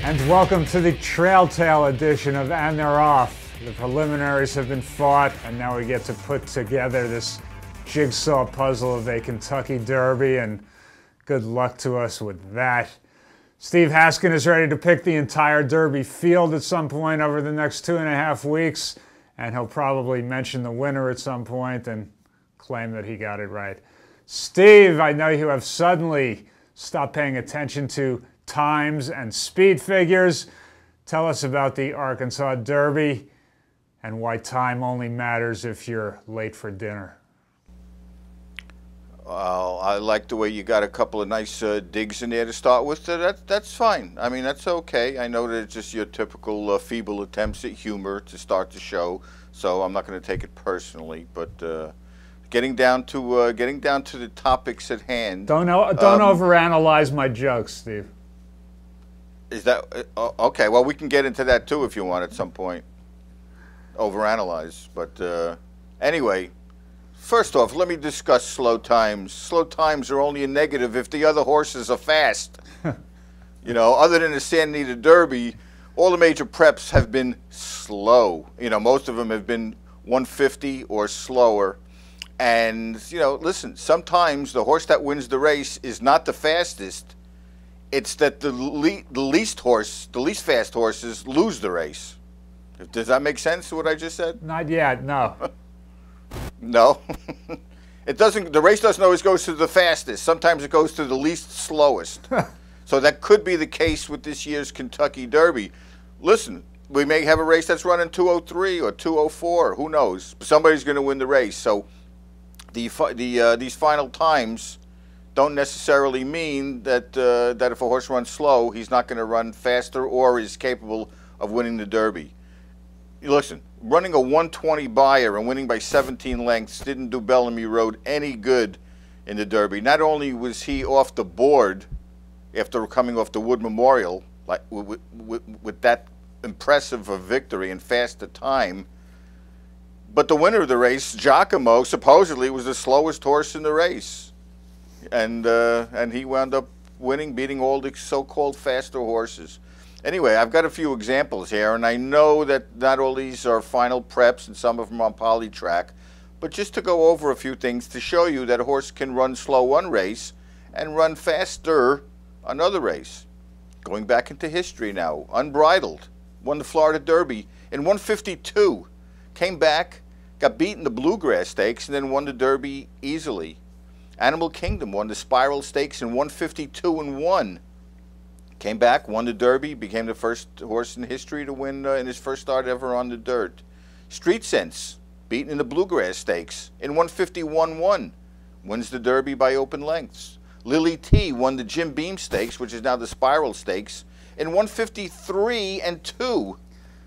And welcome to the Trail Tale edition of And They're Off. The preliminaries have been fought, and now we get to put together this jigsaw puzzle of a Kentucky Derby, and good luck to us with that. Steve Haskin is ready to pick the entire Derby field at some point over the next 2.5 weeks, and he'll probably mention the winner at some point and claim that he got it right. Steve, I know you have suddenly stopped paying attention to times and speed figures. Tell us about the Arkansas Derby and why time only matters if you're late for dinner. Well, I like the way you got a couple of nice digs in there to start with. That's fine. I mean, that's okay. I know that it's just your typical feeble attempts at humor to start the show, so I'm not going to take it personally. But getting down to the topics at hand. Don't overanalyze my jokes, Steve. Is that okay? Well, we can get into that too if you want at some point. Overanalyze, but anyway. First off, let me discuss slow times. Slow times are only a negative if the other horses are fast. You know, other than the Santa Anita Derby, all the major preps have been slow. You know, most of them have been 150 or slower. And, you know, listen, sometimes the horse that wins the race is not the fastest. It's that the least fast horses lose the race. Does that make sense, what I just said? Not yet, no. No. It doesn't. The race doesn't always go to the fastest. Sometimes it goes to the least slowest. So that could be the case with this year's Kentucky Derby. Listen, we may have a race that's running 203 or 204. Who knows? Somebody's going to win the race. So these final times don't necessarily mean that that if a horse runs slow, he's not going to run faster or is capable of winning the Derby. Listen, running a 120 buyer and winning by 17 lengths didn't do Bellamy Road any good in the Derby. Not only was he off the board after coming off the Wood Memorial like with that impressive a victory and fast a time, but the winner of the race, Giacomo, supposedly was the slowest horse in the race. And he wound up winning, beating all the so-called faster horses. Anyway, I've got a few examples here, and I know that not all these are final preps and some of them on poly track, but just to go over a few things to show you that a horse can run slow one race and run faster another race. Going back into history now, Unbridled won the Florida Derby in 152, came back, got beaten the Bluegrass Stakes, and then won the Derby easily. Animal Kingdom won the Spiral Stakes in 152 and won. Came back, won the Derby, became the first horse in history to win in his first start ever on the dirt. Street Sense, beaten in the Bluegrass Stakes in 151-1, wins the Derby by open lengths. Lily T won the Jim Beam Stakes, which is now the Spiral Stakes, in 153 and 2.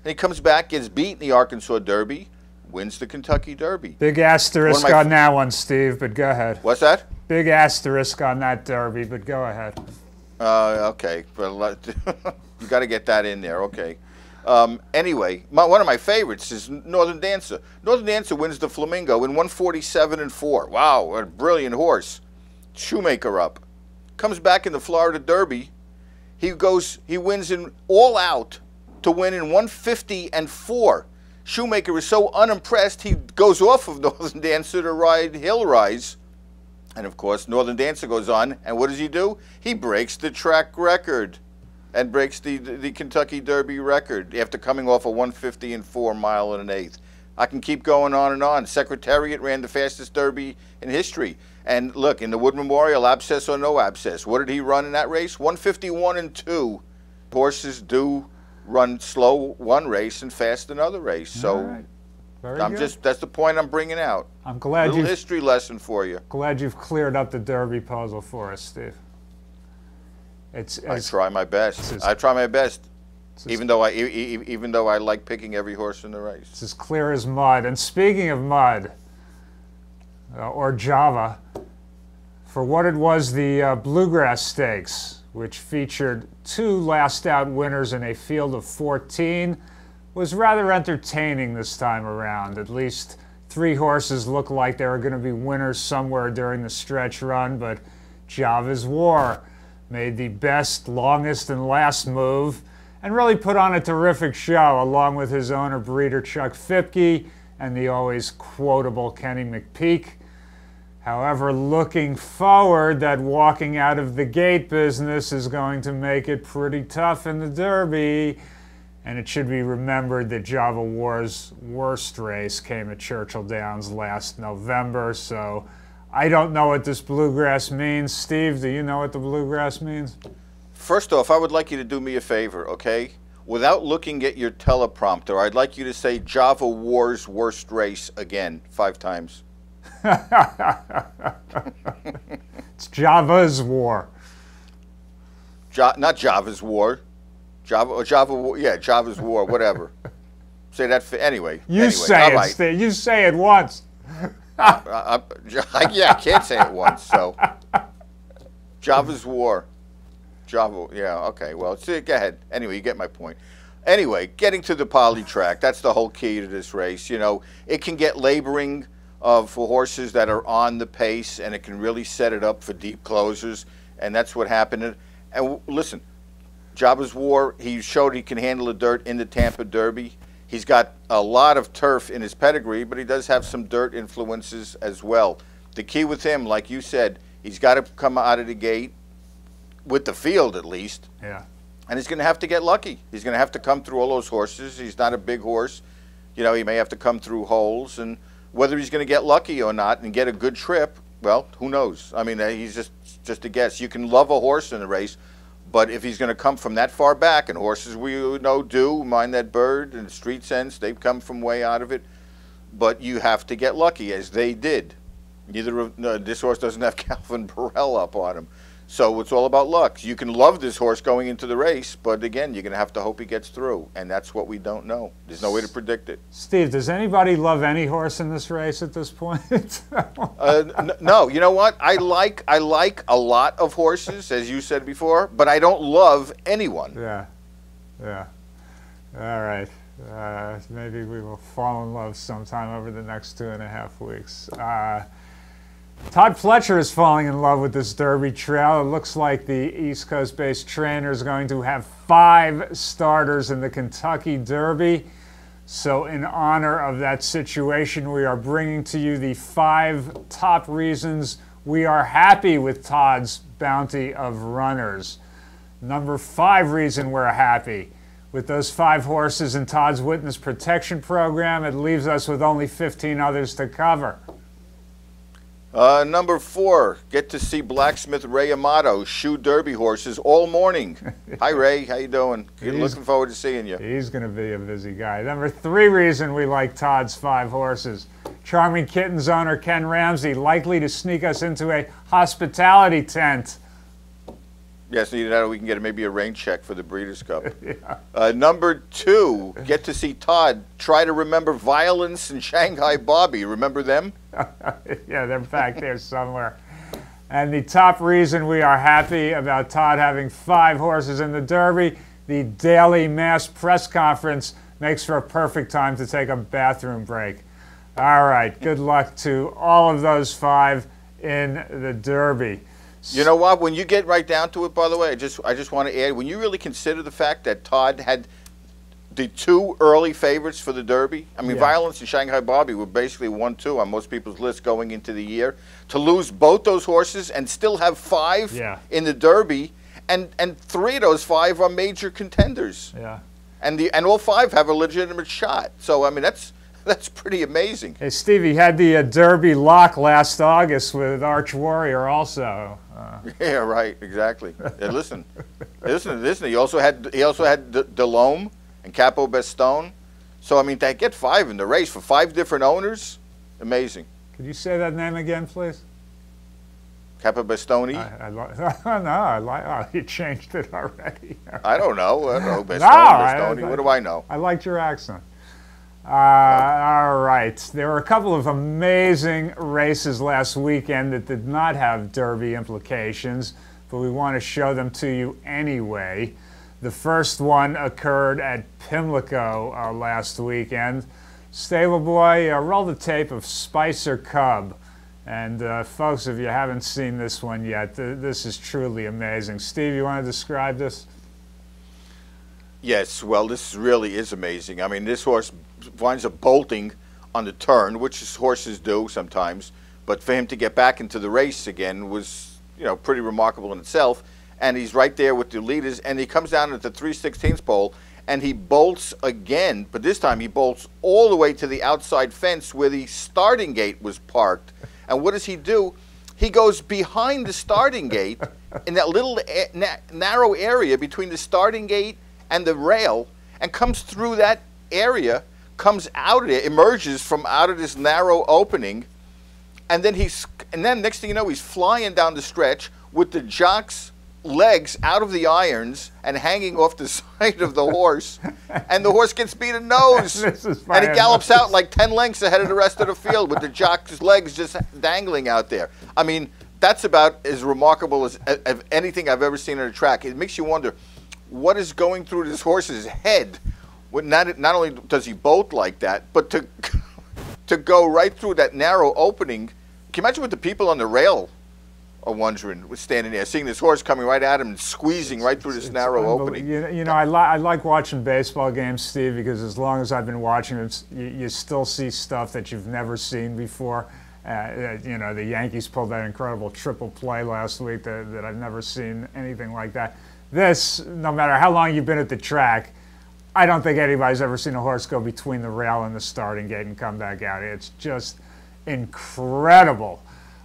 And he comes back, gets beat in the Arkansas Derby, wins the Kentucky Derby. Big asterisk on that one, Steve, but go ahead. What's that? Big asterisk on that Derby, but go ahead. Okay, well, you got to get that in there. Okay. Anyway, one of my favorites is Northern Dancer. Northern Dancer wins the Flamingo in 147 and 4. Wow, what a brilliant horse. Shoemaker up, comes back in the Florida Derby. He wins in all out to win in 150 and 4. Shoemaker is so unimpressed he goes off of Northern Dancer to ride Hill Rise. And of course, Northern Dancer goes on, and what does he do? He breaks the track record and breaks the Kentucky Derby record after coming off a 150 and 4 mile and an eighth. I can keep going on and on. Secretariat ran the fastest Derby in history. And look, in the Wood Memorial, abscess or no abscess, what did he run in that race? 151 and 2. Horses do run slow one race and fast another race. So. Right. That's the point I'm bringing out. I'm glad little history lesson for you. Glad you've cleared up the Derby puzzle for us, Steve. I try my best. I try my best, even though I like picking every horse in the race. It's as clear as mud. And speaking of mud, or Java, for what it was, the Bluegrass Stakes, which featured 2 last-out winners in a field of 14, was rather entertaining this time around. At least 3 horses looked like they were going to be winners somewhere during the stretch run, but Java's War made the best, longest, and last move and really put on a terrific show, along with his owner, breeder Chuck Fipke, and the always quotable Kenny McPeak. However, looking forward, that walking out of the gate business is going to make it pretty tough in the Derby. And it should be remembered that Java War's worst race came at Churchill Downs last November, so I don't know what this bluegrass means. Steve, do you know what the bluegrass means? First off, I would like you to do me a favor, okay? Without looking at your teleprompter, I'd like you to say Java War's worst race again 5 times. It's Java's War. Not Java's War. Java's War, whatever. Say that anyway. You say it, Steve. You say it once. I can't say it once, so. Java's War. Java, yeah, okay, well, go ahead. Anyway, you get my point. Anyway, getting to the poly track, that's the whole key to this race. You know, it can get laboring for horses that are on the pace, and it can really set it up for deep closers, and that's what happened. And listen, Java's War, he showed he can handle the dirt in the Tampa Derby. He's got a lot of turf in his pedigree, but he does have some dirt influences as well. The key with him, like you said, he's got to come out of the gate, with the field at least. Yeah. And he's going to have to get lucky. He's going to have to come through all those horses. He's not a big horse. You know, he may have to come through holes. And whether he's going to get lucky or not and get a good trip, well, who knows? I mean, he's just a guess. You can love a horse in a race, but if he's going to come from that far back, and horses we know do, Mind That Bird and Street Sense, they've come from way out of it. But you have to get lucky, as they did. This horse doesn't have Calvin Burrell up on him. So it's all about luck. You can love this horse going into the race, but again, you're going to have to hope he gets through, and that's what we don't know. There's no way to predict it. Steve, does anybody love any horse in this race at this point? No. You know what? I like a lot of horses, as you said before, but I don't love anyone. Yeah. All right. Maybe we will fall in love sometime over the next 2.5 weeks. Todd Fletcher is falling in love with this Derby trail. It looks like the East Coast-based trainer is going to have 5 starters in the Kentucky Derby. So in honor of that situation, we are bringing to you the 5 top reasons we are happy with Todd's bounty of runners. Number 5 reason we're happy. With those 5 horses in Todd's Witness Protection Program, it leaves us with only 15 others to cover. Number 4, get to see blacksmith Ray Amato shoe Derby horses all morning. Hi, Ray. How you doing? Looking forward to seeing you. He's going to be a busy guy. Number 3 reason we like Todd's 5 horses. Charming Kittens owner Ken Ramsey likely to sneak us into a hospitality tent. Yes, you know, we can get maybe a rain check for the Breeders' Cup. Yeah. Number 2, get to see Todd try to remember Violence and Shanghai Bobby. Remember them? Yeah, they're back there somewhere. And the top reason we are happy about Todd having 5 horses in the Derby, the daily mass press conference makes for a perfect time to take a bathroom break. All right, good luck to all of those 5 in the Derby. You know what? When you get right down to it, by the way, I just want to add, when you really consider the fact that Todd had the 2 early favorites for the Derby, I mean, yeah. Violence and Shanghai Bobby were basically 1-2 on most people's list going into the year. To lose both those horses and still have 5 in the Derby, and 3 of those 5 are major contenders. Yeah. And all 5 have a legitimate shot. So I mean, that's pretty amazing. Hey, Steve, he had the Derby lock last August with Arch Warrior also. Yeah, right, exactly. Yeah, listen. He also had Delhomme and Capo Bastone. So I mean, to get 5 in the race for 5 different owners, amazing. Could you say that name again, please? Capo Bastone? Oh, you changed it already. I don't know. Bastone, No, Bastone. What do I know? I liked your accent. All right. There were a couple of amazing races last weekend that did not have Derby implications, but we want to show them to you anyway. The first one occurred at Pimlico last weekend. Stable Boy, roll the tape of Spicer Cub. And folks, if you haven't seen this one yet, this is truly amazing. Steve, you want to describe this? Yes, well, this really is amazing. I mean, this horse winds up bolting on the turn, which horses do sometimes. But for him to get back into the race again was, pretty remarkable in itself. And he's right there with the leaders, and he comes down at the 3/16 pole, and he bolts again. But this time he bolts all the way to the outside fence where the starting gate was parked. And what does he do? He goes behind the starting gate in that little narrow area between the starting gate and the rail, and comes through that area, comes out of it, emerges from out of this narrow opening, and then next thing you know, he's flying down the stretch with the jock's legs out of the irons and hanging off the side of the horse, and the horse gets beat a nose, and he gallops out like 10 lengths ahead of the rest of the field with the jock's legs just dangling out there. I mean, that's about as remarkable as anything I've ever seen on a track. It makes you wonder what is going through this horse's head. Not only does he bolt like that, but to go right through that narrow opening. Can you imagine what the people on the rail are wondering, was standing there, seeing this horse coming right at him and squeezing right through this narrow opening? I like watching baseball games, Steve, because as long as I've been watching them, you still see stuff that you've never seen before. The Yankees pulled that incredible triple play last week that I've never seen anything like that. This, no matter how long you've been at the track, I don't think anybody's ever seen a horse go between the rail and the starting gate and come back out. It's just incredible.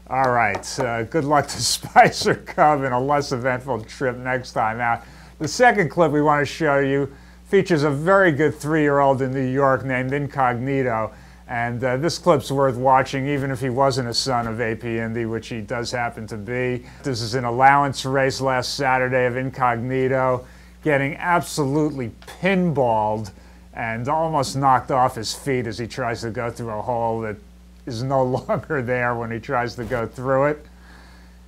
All right, good luck to Spicer Cub in a less eventful trip next time out. The second clip we want to show you features a very good 3-year-old in New York named Incognito. And this clip's worth watching, even if he wasn't a son of AP Indy, which he does happen to be. This is an allowance race last Saturday of Incognito, getting absolutely pinballed and almost knocked off his feet as he tries to go through a hole that is no longer there when he tries to go through it.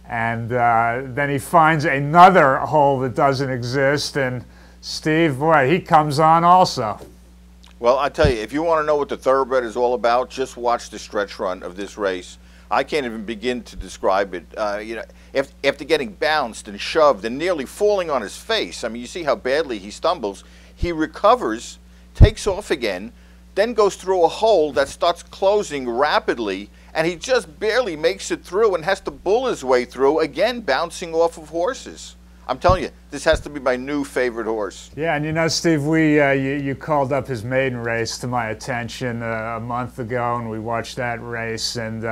And then he finds another hole that doesn't exist, and Steve, boy, he comes on also. Well, I tell you, if you want to know what the thoroughbred is all about, just watch the stretch run of this race. I can't even begin to describe it. After getting bounced and shoved and nearly falling on his face, I mean, you see how badly he stumbles. He recovers, takes off again, then goes through a hole that starts closing rapidly, and he just barely makes it through and has to bull his way through, again bouncing off of horses. I'm telling you, this has to be my new favorite horse. Yeah, and Steve, you called up his maiden race to my attention a month ago, and we watched that race. And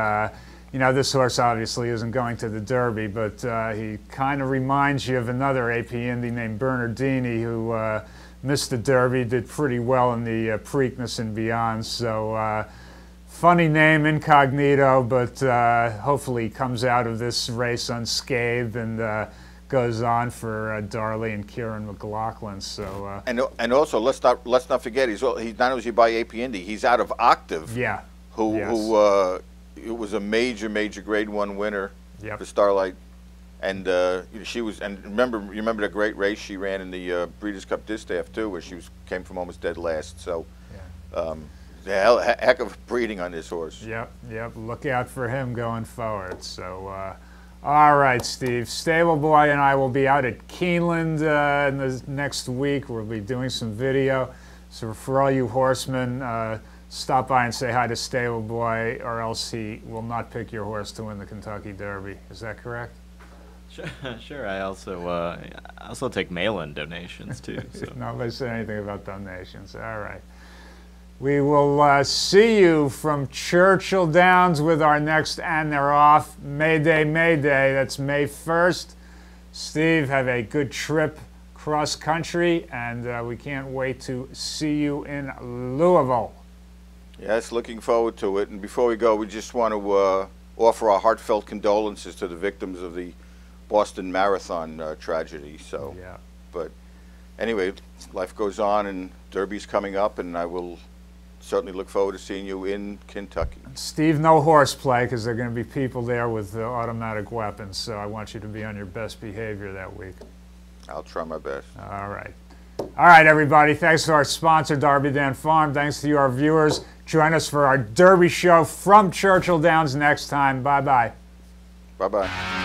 this horse obviously isn't going to the Derby, but he kind of reminds you of another AP Indy named Bernardini, who missed the Derby, did pretty well in the Preakness and beyond. So funny name, Incognito, but hopefully he comes out of this race unscathed and goes on for Darley and Kieran McLaughlin. So and also let's not forget he's not only by AP Indy, he's out of Octave. Yeah. Who it was a major Grade 1 winner for Starlight, and she was, and remember the great race she ran in the Breeders' Cup Distaff too, where she came from almost dead last. So heck of breeding on this horse. Yep. Look out for him going forward. So. All right, Steve. Stable Boy and I will be out at Keeneland in the next week. We'll be doing some video. So for all you horsemen, stop by and say hi to Stable Boy, or else he will not pick your horse to win the Kentucky Derby. Is that correct? Sure. I also take mail-in donations too. So. Nobody said anything about donations. All right. We will see you from Churchill Downs with our next And They're Off. May Day, that's May 1st. Steve, have a good trip cross country, and we can't wait to see you in Louisville. Yes, looking forward to it. And before we go, we just want to offer our heartfelt condolences to the victims of the Boston Marathon tragedy. So, yeah. But anyway, life goes on, and Derby's coming up, and I will certainly look forward to seeing you in Kentucky. Steve, no horseplay, because there are going to be people there with automatic weapons, so I want you to be on your best behavior that week. I'll try my best. All right. All right, everybody. Thanks to our sponsor, Darby Dan Farm. Thanks to you, our viewers. Join us for our Derby show from Churchill Downs next time. Bye-bye. Bye-bye.